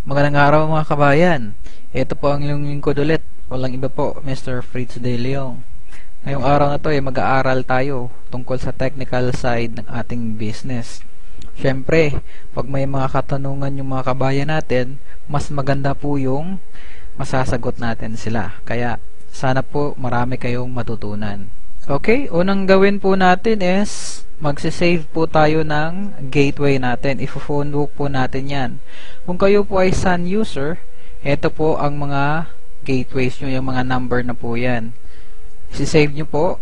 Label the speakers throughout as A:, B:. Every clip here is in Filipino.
A: Magandang araw mga kabayan. Ito po ang inyong lingkod ulit. Walang iba po, Mr. Fritz De Leon. Ngayong araw na to mag-aaral tayo tungkol sa technical side ng ating business. Siyempre, pag may mga katanungan yung mga kabayan natin, mas maganda po yung masasagot natin sila. Kaya, sana po marami kayong matutunan. Okay, unang gawin po natin is magsisave po tayo ng gateway natin. Ifo-phone book po natin yan. Kung kayo po ay Sun user, ito po ang mga gateways nyo, yung mga number na po yan. Isisave nyo po.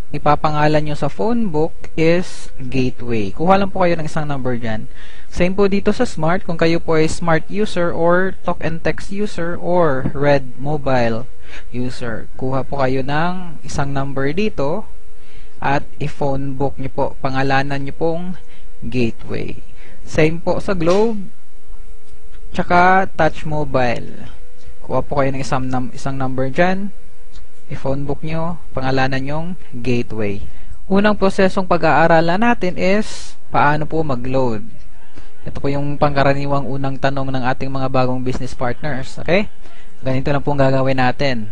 A: Ipapangalan nyo sa phone book is gateway. Kuha lang po kayo ng isang number dyan. Same po dito sa smart. Kung kayo po ay smart user or talk and text user or red mobile user. Kuha po kayo ng isang number dito at i-phone book nyo po. Pangalanan nyo pong gateway. Same po sa Globe tsaka touch mobile. Kuha po kayo ng isang number dyan. I-phone book nyo, pangalanan yung gateway. Unang prosesong pag-aaralan natin is paano po mag-load. Ito po yung pangkaraniwang unang tanong ng ating mga bagong business partners. Okay? Ganito na po ang gagawin natin.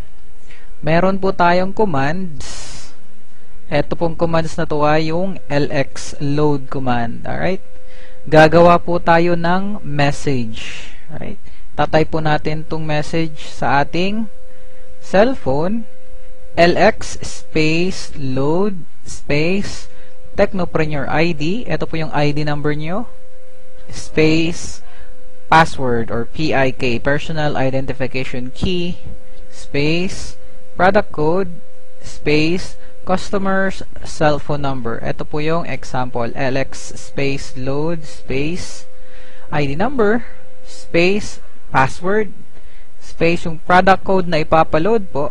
A: Meron po tayong commands. Ito pong commands na to ay yung LX load command. Alright? Gagawa po tayo ng message. Alright? Tatay po natin tong message sa ating cellphone. LX space load space Technopreneur ID. Ito po yung ID number nyo. Space password or PIK, personal identification key, space product code, space customer's cell phone number. Ito po yung example. LX space load space ID number space password space yung product code na ipapaload po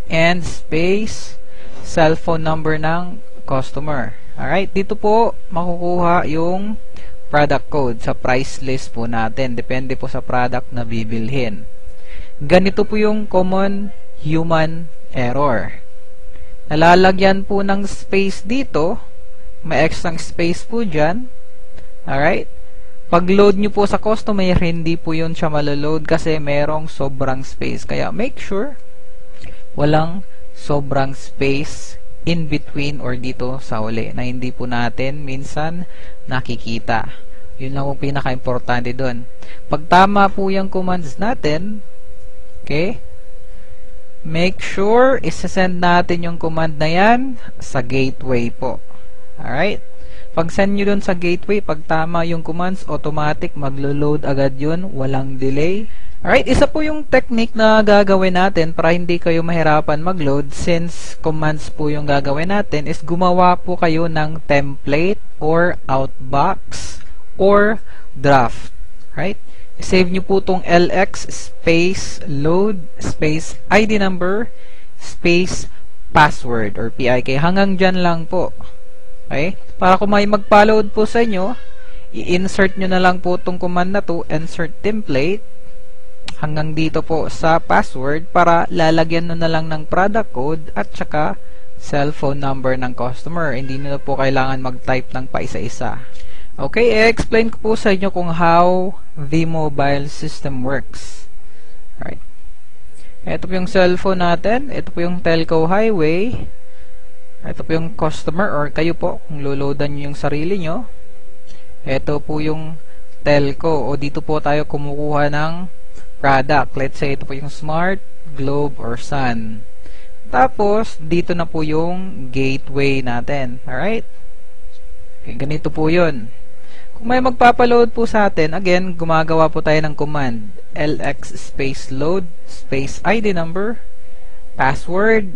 A: and space cellphone number ng customer. Alright, dito po makukuha yung product code sa price list po natin. Depende po sa product na bibilhin. Ganito po yung common human error. Nalalagyan po ng space dito. May extra space po dyan. Alright. Pag load nyo po sa customer, hindi po yun siya maloload kasi merong sobrang space. Kaya make sure walang sobrang space in between or dito sa uli na hindi po natin minsan nakikita. Yun lang po pinaka-importante doon. Pag tama po yung commands natin, okay, make sure isasend natin yung command na yan sa gateway po. Alright? Pag send nyo dun sa gateway, pag tama yung commands, automatic maglo-load agad yun, walang delay. Alright, isa po yung technique na gagawin natin para hindi kayo mahirapan mag-load since commands po yung gagawin natin is gumawa po kayo ng template or outbox or draft. Right? Save nyo po tong LX space load space ID number space password or PIK. Hanggang dyan lang po. Okay? Para kung may magpa-load po sa inyo, i-insert nyo na lang po tong command na to, insert template hanggang dito po sa password para lalagyan na lang ng product code at saka cellphone number ng customer. Hindi na po kailangan mag-type ng paisa-isa. Okay, i-explain ko po sa inyo kung how the mobile system works. Right. Ito po yung cellphone natin. Ito po yung telco highway. Ito po yung customer or kayo po kung loloadan nyo yung sarili nyo. Ito po yung telco o dito po tayo kumukuha ng product. Let's say ito po yung Smart, Globe, or Sun. Tapos, dito na po yung gateway natin. Alright? Okay, ganito po yun. Kung may magpapaload po sa atin, again, gumagawa po tayo ng command. LX space load, space ID number, password,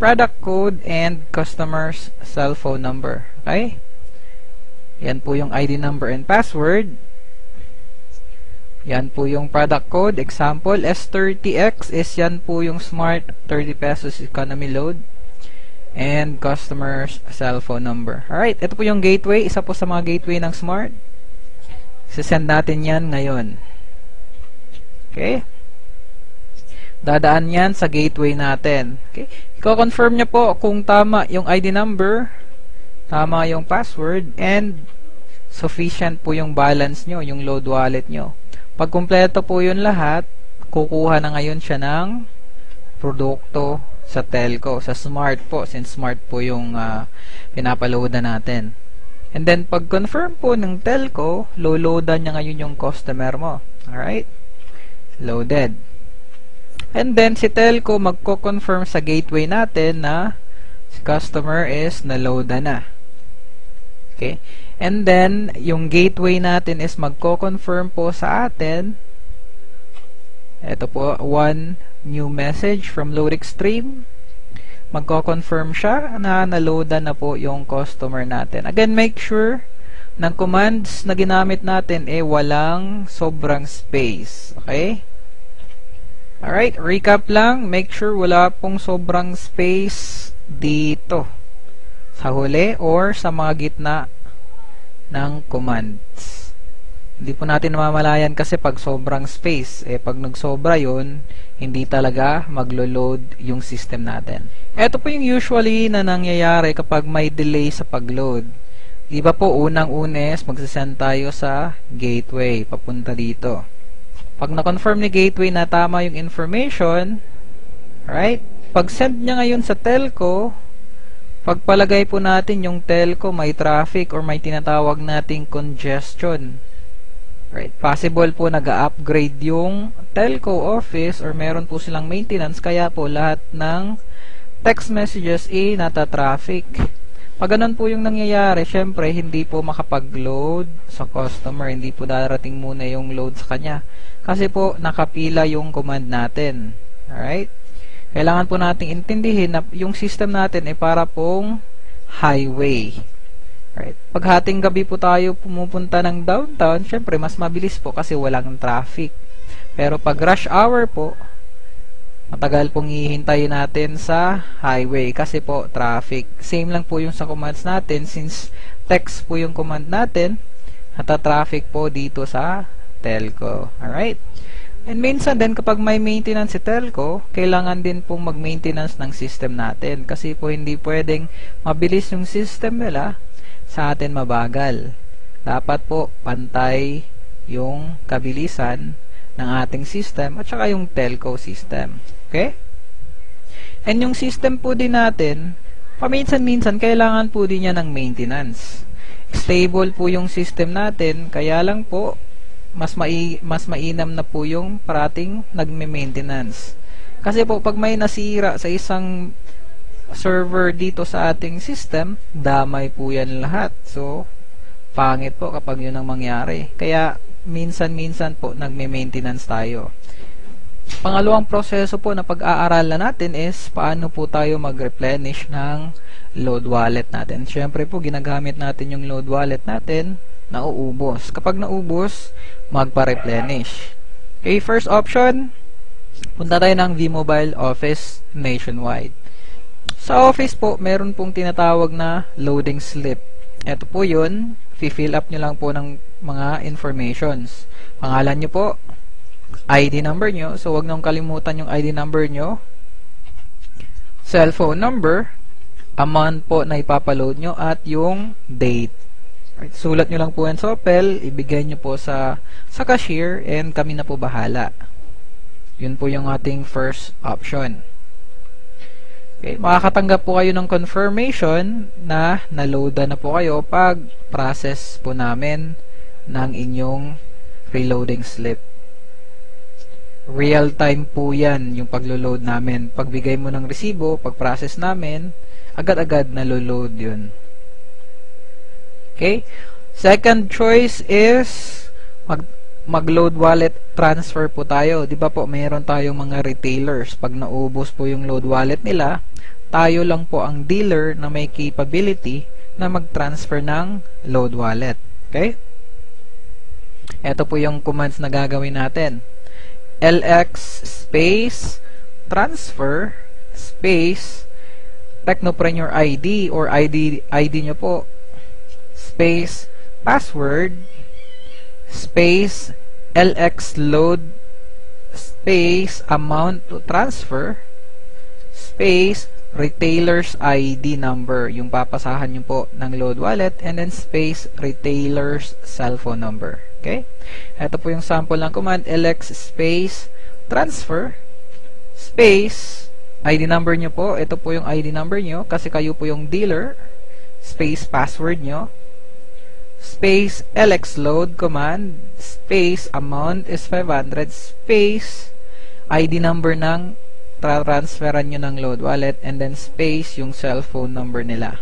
A: product code, and customer's cell phone number. Okay? Yan po yung ID number and password. Yan po yung product code. Example, S30X is yan po yung Smart 30 pesos economy load. And customer's cell phone number. Alright, ito po yung gateway. Isa po sa mga gateway ng Smart. Sisend natin yan ngayon. Okay? Dadaan yan sa gateway natin. Okay? I-confirm nyo po kung tama yung ID number, tama yung password, and sufficient po yung balance nyo, yung load wallet nyo. Pag kumpleto po yun lahat, kukuha na ngayon siya ng produkto sa telco, sa smart po, since smart po yung pinapaloadan natin. And then, pag confirm po ng telco, loadan niya ngayon yung customer mo. Alright? Loaded. And then, si telco magko-confirm sa gateway natin na si customer is na-loadan na. Okay? And then, yung gateway natin is magko-confirm po sa atin. Ito po, one new message from LoadExtreme. Magko-confirm siya na na-loadan na po yung customer natin. Again, make sure ng commands na ginamit natin walang sobrang space. Okay? Alright, recap lang. Make sure wala pong sobrang space dito sa huli or sa mga gitna ng commands. Hindi po natin namamalayan kasi pag sobrang space, pag nagsobra yun, hindi talaga maglo-load yung system natin. Ito po yung usually na nangyayari kapag may delay sa pag-load. Di ba po unang-unes magsasend tayo sa gateway papunta dito. Pag na-confirm ni gateway na tama yung information, right? Pag send niya ngayon sa telco, pagpalagay po natin yung telco may traffic or may tinatawag nating congestion. Right? Possible po nag-upgrade yung telco office or meron po silang maintenance kaya po lahat ng text messages nata-traffic. Pag ganun po yung nangyayari, syempre hindi po makapag-load sa customer, hindi po darating muna yung load sa kanya kasi po nakapila yung command natin. Alright? Kailangan po nating intindihin na yung system natin ay para pong highway. Right. Pag hating gabi po tayo pumupunta ng downtown, syempre mas mabilis po kasi walang traffic. Pero pag rush hour po, matagal pong hihintayin natin sa highway kasi po traffic. Same lang po yung sa commands natin since text po yung command natin, nata-traffic po dito sa telco. Alright? And minsan din kapag may maintenance si telco, kailangan din pong mag-maintenance ng system natin kasi po hindi pwedeng mabilis yung system nila sa atin mabagal. Dapat po pantay yung kabilisan ng ating system at saka yung telco system. Okay? And yung system po din natin, paminsan-minsan kailangan po din niya ng maintenance. Stable po yung system natin, kaya lang po mas mainam na po yung parating nagme-maintenance. Kasi po pag may nasira sa isang server dito sa ating system, damay po yan lahat. So, pangit po kapag yun ang mangyari. Kaya, minsan-minsan po nagme-maintenance tayo. Pangalawang proseso po na pag-aaralan natin is paano po tayo mag-replenish ng load wallet natin. Siyempre po, ginagamit natin yung load wallet natin, nauubos. Kapag naubos, magpa-replenish. Okay, first option, punta tayo ng V-Mobile Office Nationwide. Sa Office po, meron pong tinatawag na loading slip. Ito po yun, fill up nyo lang po ng mga informations. Pangalan nyo po, ID number nyo, so wag nang kalimutan yung ID number nyo, cellphone number, amount po na ipapaload nyo, at yung date. Right, sulat nyo lang po yan sa Opel, ibigay nyo po sa cashier, and kami na po bahala. Yun po yung ating first option. Okay, makakatanggap po kayo ng confirmation na na-loadan na po kayo pag process po namin ng inyong reloading slip. Real time po yan yung paglo-load namin. Pagbigay mo ng resibo, pag-process namin, agad-agad na-load yun. Okay? Second choice is mag-load wallet transfer po tayo. Di ba po, mayroon tayong mga retailers. Pag naubos po yung load wallet nila, tayo lang po ang dealer na may capability na mag-transfer ng load wallet. Okay? Ito po yung commands na gagawin natin. LX space transfer space Technopreneur ID or ID nyo po space password space LX load space amount to transfer space retailer's ID number, yung papasahan nyo po ng load wallet, and then space retailer's cellphone number. Okay? Ito po yung sample ng command, lx space transfer space ID number nyo po. Ito po yung ID number nyo kasi kayo po yung dealer. Space password nyo. Space lx load command. Space amount is 500. Space ID number ng transferan nyo ng load wallet. And then space yung cellphone number nila.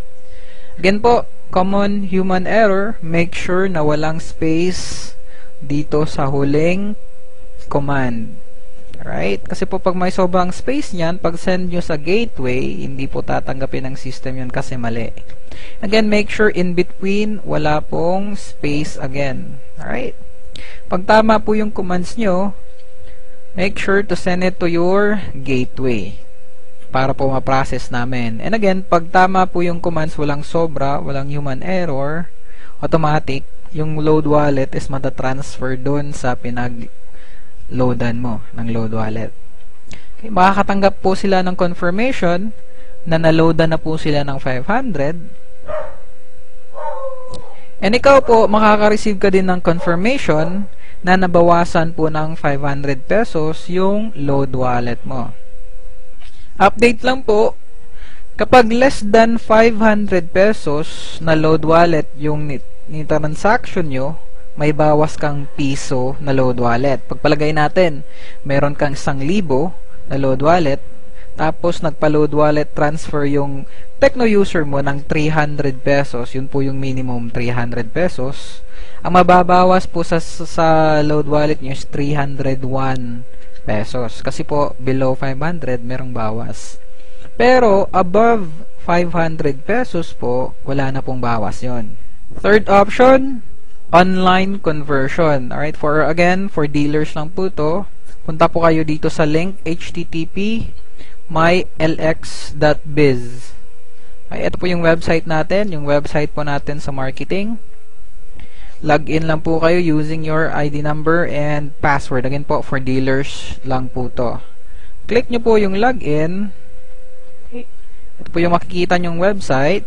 A: Again po, common human error. Make sure na walang space dito sa huling command. Alright? Kasi po pag may sobrang space niyan, pag send nyo sa gateway, hindi po tatanggapin ng system yun kasi mali. Again, make sure in between, wala pong space again. Alright? Pag tama po yung commands nyo, make sure to send it to your gateway para po ma-process namin. And again, pag tama po yung commands, walang sobra, walang human error, automatic, yung load wallet is matatransfer dun sa loadan mo ng load wallet. Okay, makakatanggap po sila ng confirmation na naloadan na po sila ng 500. And ikaw po, makaka-receive ka din ng confirmation na nabawasan po ng 500 pesos yung load wallet mo. Update lang po, kapag less than 500 pesos na load wallet yung transaction nyo, may bawas kang piso na load wallet. Pagpalagay natin, meron kang 1,000 na load wallet, tapos nagpa-load wallet transfer yung Tecno user mo ng 300 pesos, yun po yung minimum 300 pesos. Ang mababawas po sa load wallet nyo is 301 pesos. Kasi po, below 500, merong bawas. Pero, above 500 pesos po, wala na pong bawas yon. Third option, online conversion. Alright, for dealers lang po to. Punta po kayo dito sa link http://mylx.biz. Ay, ito po yung website natin, yung website po natin sa marketing. Login lang po kayo using your ID number and password. Again po, for dealers lang po to. Click nyo po yung login. Ito po yung makikita nyong website.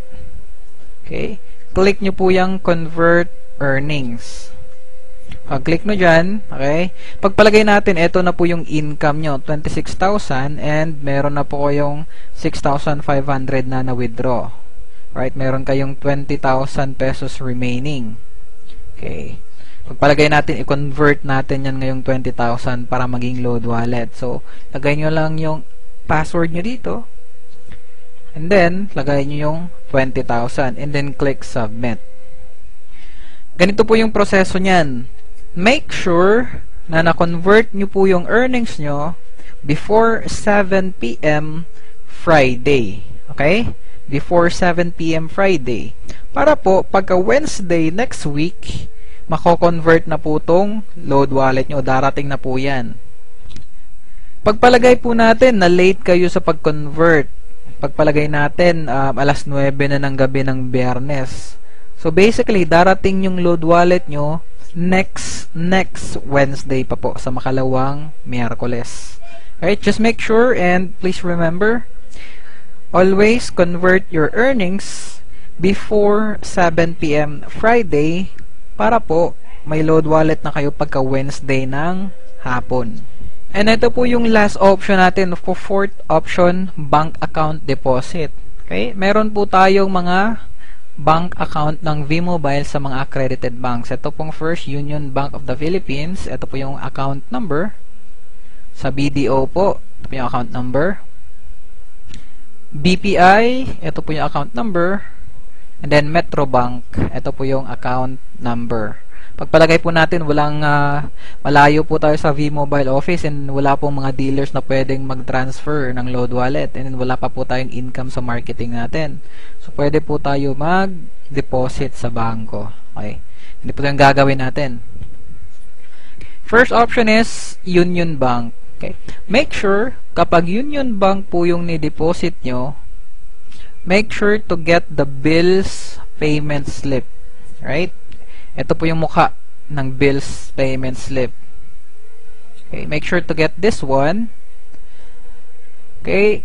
A: Okay. Click nyo po yung convert earnings. Pag-click nyo dyan, okay, pagpalagay natin, ito na po yung income nyo, 26,000, and meron na po kayong 6,500 na na-withdraw. Right, meron kayong 20,000 pesos remaining. Okay. Pagpalagay natin, i-convert natin yan ngayong 20,000 para maging load wallet. So, lagay nyo lang yung password nyo dito, and then, lagay nyo yung 20,000, and then click submit. Ganito po yung proseso niyan. Make sure na na-convert nyo po yung earnings nyo before 7 p.m. Friday. Okay? Before 7 p.m. Friday. Para po, pagka Wednesday next week, mako-convert na po tong load wallet nyo. Darating na po yan. Pagpalagay po natin na late kayo sa pag-convert. Pagpalagay natin, alas 9 na ng gabi ng Biyernes. So basically, darating yung load wallet nyo next Wednesday pa po sa makalawang Miyerkules. Alright, just make sure and please remember, always convert your earnings before 7 p.m. Friday para po may load wallet na kayo pagka Wednesday ng hapon. And ito po yung last option natin for fourth option, bank account deposit. Okay, meron po tayong mga bank account ng V-Mobile sa mga accredited banks. Ito pong First Union Bank of the Philippines. Ito po yung account number. Sa BDO po, ito po yung account number. BPI, ito po yung account number. And then Metrobank, ito po yung account number. Pagpalagay po natin, walang malayo po tayo sa V-Mobile office and wala pong mga dealers na pwedeng mag-transfer ng load wallet and wala pa po tayong income sa marketing natin. So, pwede po tayo mag-deposit sa bangko. Okay? Hindi po yung gagawin natin. First option is Union Bank. Okay? Make sure, kapag Union Bank po yung ni-deposit nyo, make sure to get the bills payment slip. Right? Ito po yung mukha ng bills payment slip. Okay, make sure to get this one. Okay,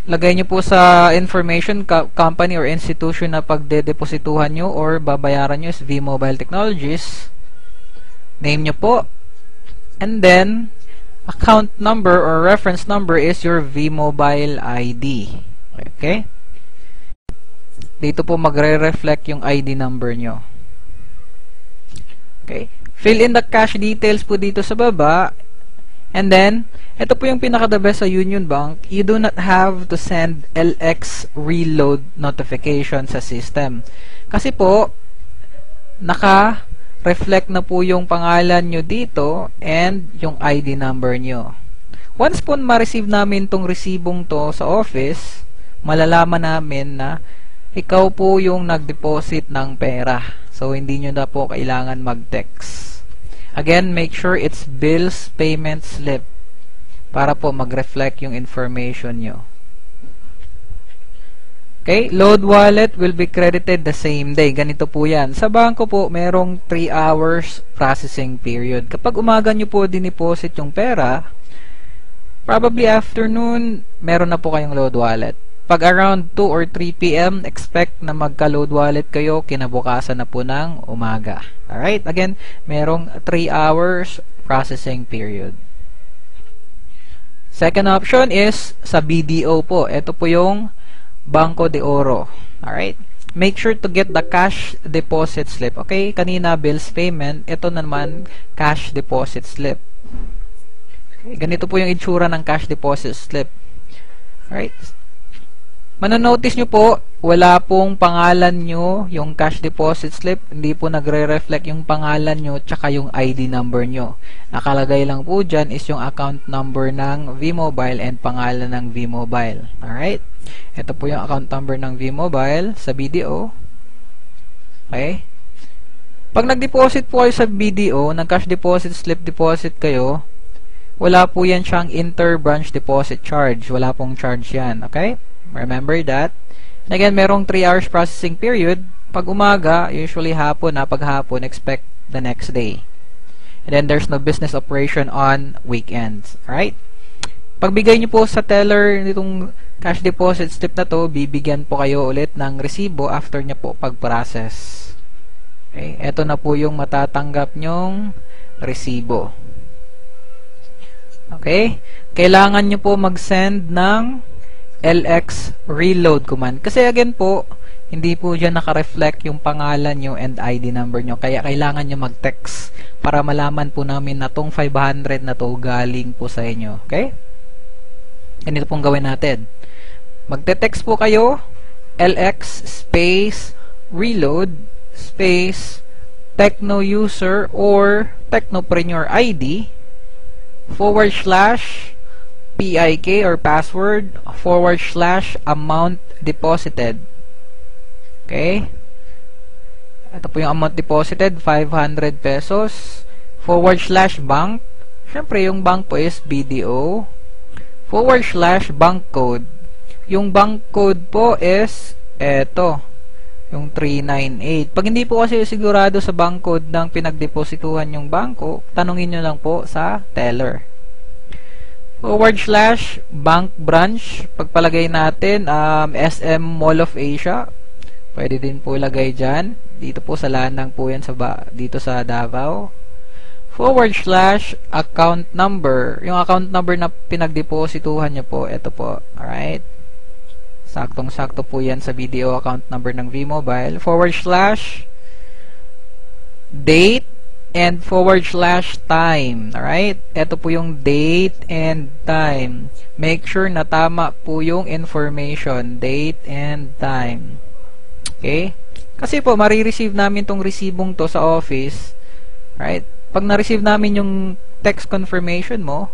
A: lagay nyo po sa information company or institution na pagdedeposituhan nyo or babayaran nyo is V-Mobile Technologies. name nyo po, and then account number or reference number is your vMobile ID. Okay? Dito po magre-reflect yung ID number nyo. Okay? Fill in the cash details po dito sa baba. And then, ito po yung pinaka-the best sa Union Bank. You do not have to send LX reload notification sa system. Kasi po, naka-reflect na po yung pangalan nyo dito and yung ID number nyo. Once po ma-receive namin tong resibong to sa office, malalaman namin na ikaw po yung nag-deposit ng pera. So, hindi nyo na po kailangan mag-text. Again, make sure it's bills payment slip para po mag-reflect yung information nyo. Okay, load wallet will be credited the same day. Ganito po yan. Sa bangko po, merong 3 hours processing period. Kapag umaga nyo po diniposit yung pera, probably afternoon, meron na po kayong load wallet. Pag around 2 or 3 p.m., expect na magka-load wallet kayo, kinabukasan na po ng umaga. Alright? Again, merong 3 hours processing period. Second option is sa BDO po. Ito po yung Banco de Oro. Alright? Make sure to get the cash deposit slip. Okay? Kanina, bills payment. Ito naman, cash deposit slip. Okay? Ganito po yung itsura ng cash deposit slip. Alright? Mananotice nyo po, wala pong pangalan nyo yung cash deposit slip. Hindi po nagre-reflect yung pangalan nyo tsaka yung ID number nyo. Nakalagay lang po dyan is yung account number ng vMobile and pangalan ng vMobile. Alright? Ito po yung account number ng vMobile sa BDO. Okay? Pag nag-deposit po kayo sa BDO, nag-cash deposit slip deposit kayo, wala po yan siyang inter-branch deposit charge. Wala pong charge yan. Okay? Remember that. And again, merong 3 hours processing period. Pag umaga, usually hapon, pag hapon, expect the next day. And then, there's no business operation on weekends. Alright? Pagbigay nyo po sa teller nitong cash deposit slip na to, bibigyan po kayo ulit ng resibo after nyo po pag-process. Okay? Ito na po yung matatanggap nyong resibo. Okay? Kailangan nyo po mag-send ng LX reload command. Kasi again po, hindi po dyan naka-reflect yung pangalan nyo and ID number nyo. Kaya kailangan nyo mag-text para malaman po namin na tong 500 na to galing po sa inyo. Okay? Ganito pong gawin natin. Magte-text po kayo, LX space reload space Techno user or Technopreneur ID / PIK or password / amount deposited. Okay? Ito po yung amount deposited, 500 pesos. / bank. Siyempre, yung bank po is BDO. / bank code. Yung bank code po is eto, yung 398. Pag hindi po kasi sigurado sa bank code ng pinagdeposituhan yung bangko, tanungin nyo lang po sa teller. / bank branch, pagpalagay natin SM Mall of Asia, pwede din po ilagay dyan, dito po sa Lanang po yan dito sa Davao. / account number, yung account number na pinagdeposituhan nyo po, ito po. Alright, saktong sakto po yan sa BDO account number ng vMobile. / date and / time. Alright? Ito po yung date and time. Make sure na tama po yung information. Date and time. Okay? Kasi po, marireceive namin tong resibong to sa office. Right? Pag na-receive namin yung text confirmation mo,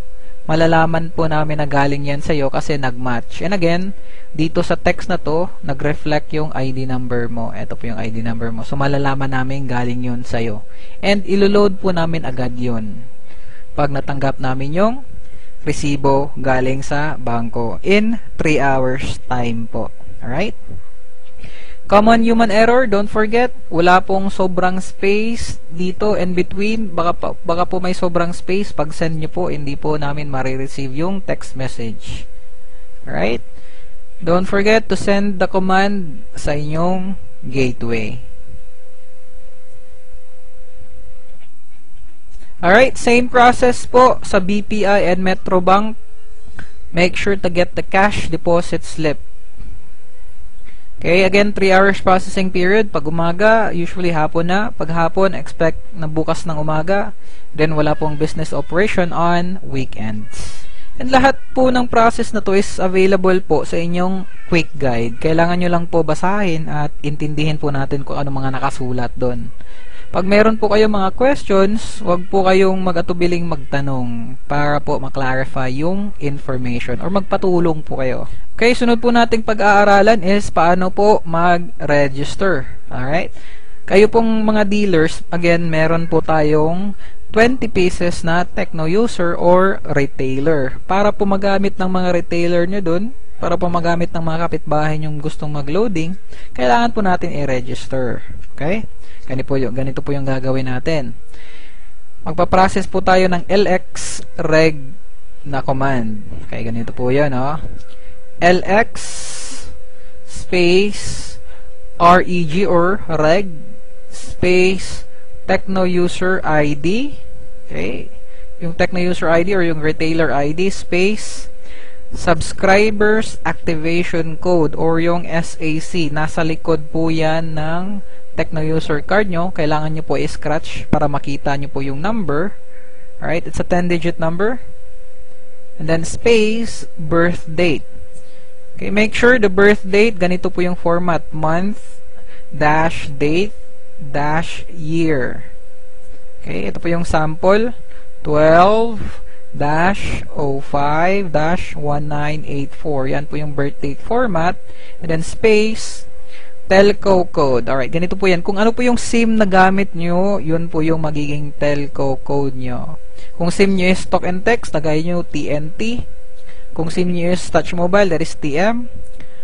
A: malalaman po namin na galing yan sa'yo kasi nag-match. And again, dito sa text na to, nag-reflect yung ID number mo. Ito po yung ID number mo. So, malalaman namin galing yun sa'yo. And, iloload po namin agad yun pag natanggap namin yung resibo galing sa bangko in 3 hours time po. Alright? Common human error, don't forget, wala pong sobrang space dito and between. Baka po may sobrang space. Pag send nyo po, hindi po namin marireceive yung text message. Alright? Don't forget to send the command sa inyong gateway. Alright, same process po sa BPI and Metrobank. Make sure to get the cash deposit slip. Okay, again, 3 hours processing period. Pag umaga, usually hapon na. Pag hapon, expect na bukas ng umaga. Then, wala pong business operation on weekends. And lahat po ng process na to is available po sa inyong quick guide. Kailangan nyo lang po basahin at intindihin po natin kung ano mga nakasulat doon. Pag meron po kayong mga questions, huwag po kayong mag-atubiling magtanong para po maklarify yung information or magpatulong po kayo. Okay, sunod po nating pag-aaralan is paano po mag-register. Alright? Kayo pong mga dealers, again, meron po tayong 20 pieces na Tecno user or retailer. Para po magamit ng mga retailer nyo dun, para po magamit ng mga kapitbahay nyong gustong mag-loading, kailangan po natin i-register. Okay? Ganito po yung gagawin natin. Magpa-process po tayo ng LX reg na command. Okay, ganito po yan, oh. LX space reg or reg space Tecno user ID. Okay, yung Tecno user ID or yung retailer ID space subscribers activation code or yung SAC. Nasa likod po yan ng Tecno user card nyo. Kailangan nyo po i-scratch para makita nyo po yung number. Alright, it's a 10-digit number. And then space birth date. Okay, make sure the birth date, ganito po yung format, month dash date dash year. Okay, ito po yung sample, 12-05-1984. Yan po yung birth date format. And then space telco code. Alright, ganito po yan. Kung ano po yung SIM na gamit nyo, yun po yung magiging telco code nyo. Kung SIM nyo is talk and text, tagay nyo TNT. Kung SIM nyo is touch mobile, that is TM.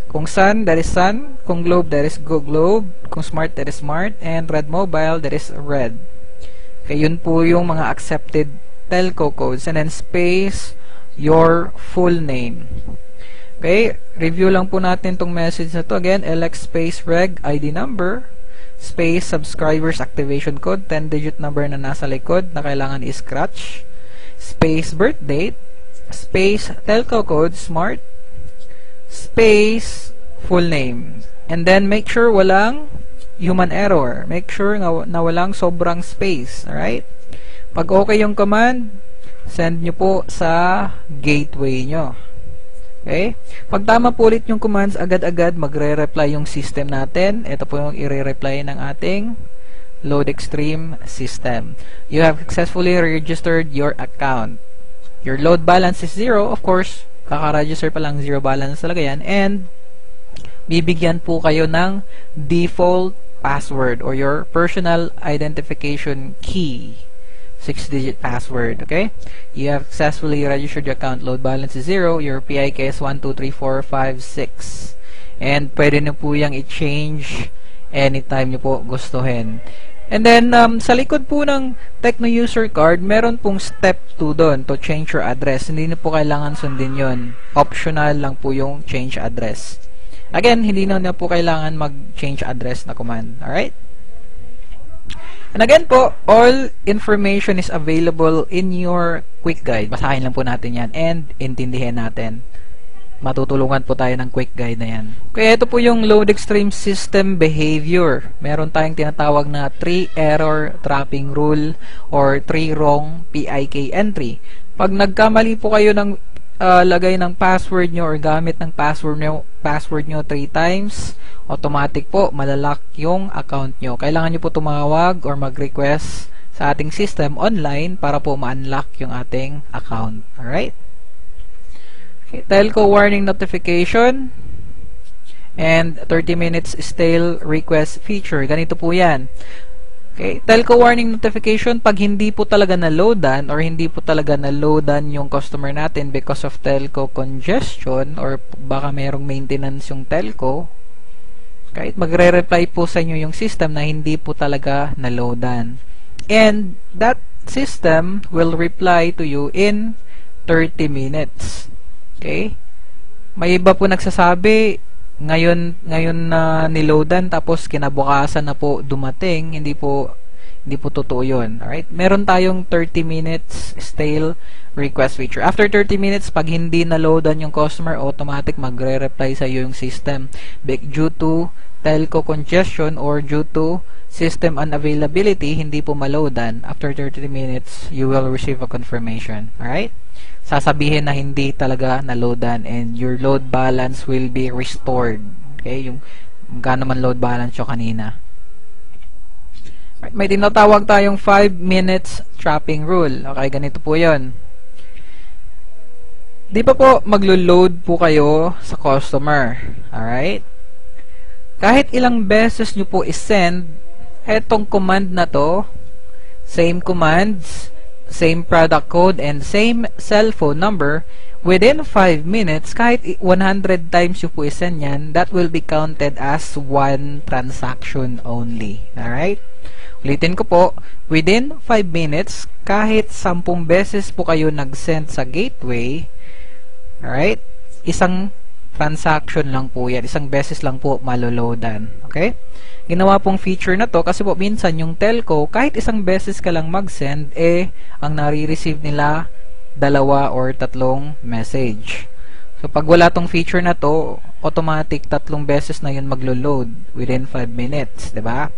A: Kung Sun, that is Sun. Kung Globe, that is Go Globe. Kung Smart, that is Smart. And Red Mobile, that is Red. Okay, yun po yung mga accepted telco codes. And then space your full name. Okay, review lang po natin tong message na to. Again, LX space reg ID number space subscribers activation code, 10-digit number na nasa likod na kailangan i-scratch, space birth date, space telco code smart, space full name. And then make sure walang human error. Make sure na walang sobrang space. Alright? Pag okay yung command, send nyo po sa gateway nyo. Okay? Pag tama po ulit yung commands, agad-agad magre-reply yung system natin. Ito po yung i-reply ng ating LoadExtreme system. You have successfully registered your account. Your load balance is 0. Of course, kaka-register pa lang, 0 balance talaga yan. And bibigyan po kayo ng default password or your personal identification key. 6-digit password, okay? You have successfully registered your account. Load balance is 0. Your PIK is 12345 6. And pwede na po yung i-change anytime nyo po gustuhin. And then, sa likod po ng Tecno user card, meron pong step 2 doon to change your address. Hindi na po kailangan sundin yon. Optional lang po yung change address. Again, hindi na po kailangan mag-change address na command. Alright? And again po, all information is available in your quick guide. Basahin lang po natin yan and intindihin natin. Matutulungan po tayo ng quick guide na yan. Kaya ito po yung LoadExtreme system behavior. Meron tayong tinatawag na 3 error trapping rule or 3 wrong PIK entry. Pag nagkamali po kayo ng lagay ng password nyo or gamit ng password nyo 3 times, automatic po malalock yung account nyo. Kailangan nyo po tumawag or mag-request sa ating system online para po ma-unlock yung ating account. Alright? Okay, telco warning notification and 30 minutes stale request feature. Ganito po yan. Okay, telco warning notification, pag hindi po talaga na-loadan or hindi po talaga na-loadan yung customer natin because of telco congestion or baka merong maintenance yung telco, kahit magre-reply po sa inyo yung system na hindi po talaga na-loadan. And that system will reply to you in 30 minutes. Okay? May iba po nagsasabi, ngayon na niloadan tapos kinabukasan na po dumating, hindi po Hindi po totoo yun. Alright? Meron tayong 30 minutes stale request feature. After 30 minutes, pag hindi na-loadan yung customer, automatic magre-reply sa iyo yung system. Due to telco congestion or due to system unavailability, hindi po ma-loadan. After 30 minutes, you will receive a confirmation. Alright? Sasabihin na hindi talaga na-loadan and your load balance will be restored. Okay? Yung magkano man load balance yung kanina. May tinatawag tayong 5 minutes trapping rule. Okay, ganito po yun. Di pa po maglo-load po kayo sa customer. Alright? Kahit ilang beses nyo po isend etong command na to, same commands, same product code, and same cellphone number, within 5 minutes, kahit 100 times nyo po isend yan, that will be counted as one transaction only. Alright? Ulitin ko po, within 5 minutes, kahit 10 beses po kayo nag-send sa gateway, alright, isang transaction lang po yan. Isang beses lang po maloloadan. Okay? Ginawa pong feature na to kasi po minsan yung telco, kahit isang beses ka lang mag-send, ang nare-receive nila 2 or 3 message. So, pag wala tong feature na to, automatic 3 beses na yun maglo-load within 5 minutes. Diba?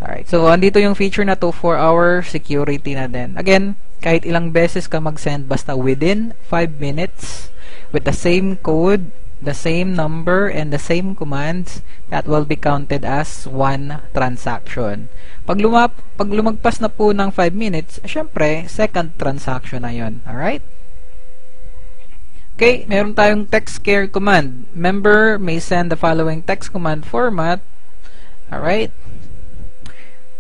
A: Alright. So, andito yung feature na to for our security na din. Again, kahit ilang beses ka mag-send, basta within 5 minutes, with the same code, the same number, and the same commands, that will be counted as one transaction. Pag lumagpas na po ng 5 minutes, syempre, second transaction na yun. Alright? Okay, meron tayong text care command. Member may send the following text command format. Alright?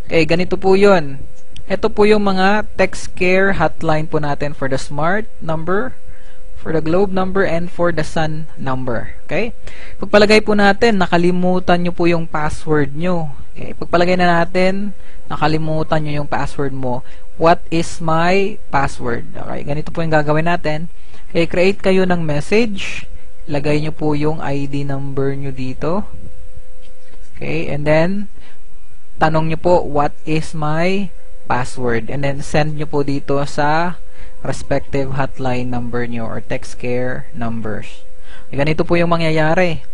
A: Okay, ganito po yun. Ito po yung mga text care hotline po natin for the smart number, for the globe number, and for the sun number. Okay? Pagpalagay po natin, nakalimutan nyo po yung password nyo. Okay? Pagpalagay na natin, nakalimutan nyo yung password mo. What is my password? Okay, ganito po yung gagawin natin. Okay, create kayo ng message. Lagay nyo po yung ID number nyo dito. Okay, and then, tanong nyo po, what is my password? And then, send nyo po dito sa respective hotline number nyo or text care numbers. Ganito po yung mangyayari.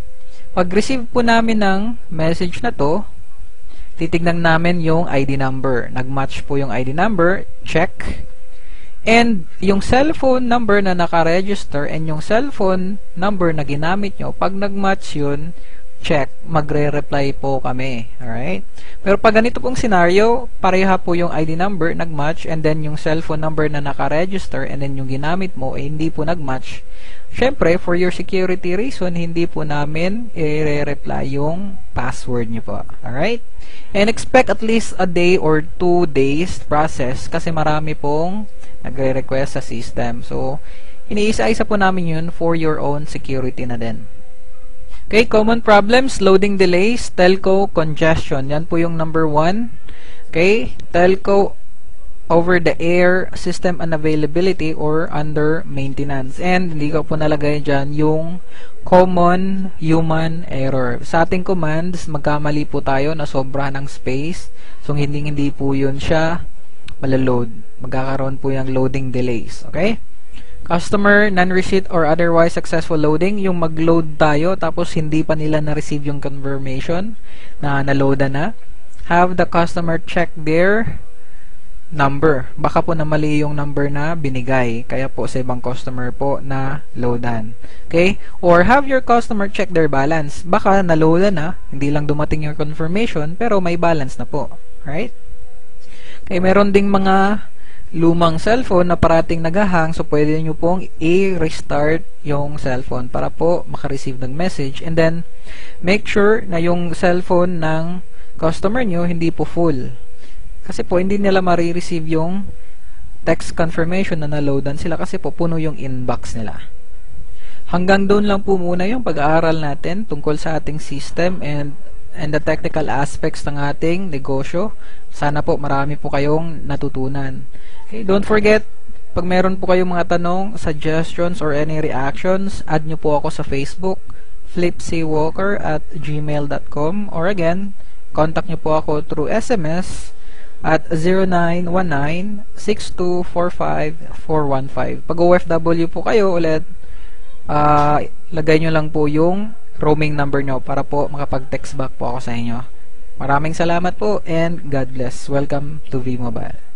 A: Pag-receive po namin ng message na to, titignan namin yung ID number. Nag-match po yung ID number, check. And yung cellphone number na naka-register and yung cellphone number na ginamit nyo, pag nag-match yun, check, magre-reply po kami. Alright? Pero pag ganito pong scenario, pareha po yung ID number, nag-match, and then yung cellphone number na naka-register, and then yung ginamit mo, hindi po nag-match. Syempre, for your security reason, hindi po namin i-reply yung password nyo po. Alright? And expect at least a day or 2 days process kasi marami pong nagre-request sa system. So, iniisa-isa po namin yun for your own security na din. Okay, common problems, loading delays, telco congestion. Yan po yung number 1. Okay, telco over the air system unavailability or under maintenance. And hindi ko po nalagay dyan yung common human error. Sa ating commands, magkamali po tayo na sobra ng space. So, hindi po yun siya malaload. Magkakaroon po yung loading delays. Okay? Customer, non-receipt or otherwise successful loading, yung mag-load tayo tapos hindi pa nila na-receive yung confirmation na na-loadan na. Have the customer check their number. Baka po na mali yung number na binigay. Kaya po sa ibang customer po na loadan. Okay? Or have your customer check their balance. Baka na-loadan na, hindi lang dumating yung confirmation pero may balance na po. Right? Okay, meron ding mga lumang cellphone na parating nagahang, so pwede nyo pong i-restart yung cellphone para po makareceive ng message, and then make sure na yung cellphone ng customer nyo hindi po full kasi po hindi nila marireceive yung text confirmation na na-loadan sila kasi po puno yung inbox nila. Hanggang doon lang po muna yung pag-aaral natin tungkol sa ating system and the technical aspects ng ating negosyo. Sana po marami po kayong natutunan. Okay, don't forget, pag meron po kayong mga tanong, suggestions, or any reactions, add nyo po ako sa Facebook, flipcwalker@gmail.com, or again, contact nyo po ako through SMS at 0919-6245-415. Pag OFW po kayo ulit, lagay nyo lang po yung roaming number nyo para po makapag-text back po ako sa inyo. Maraming salamat po and God bless. Welcome to V-Mobile.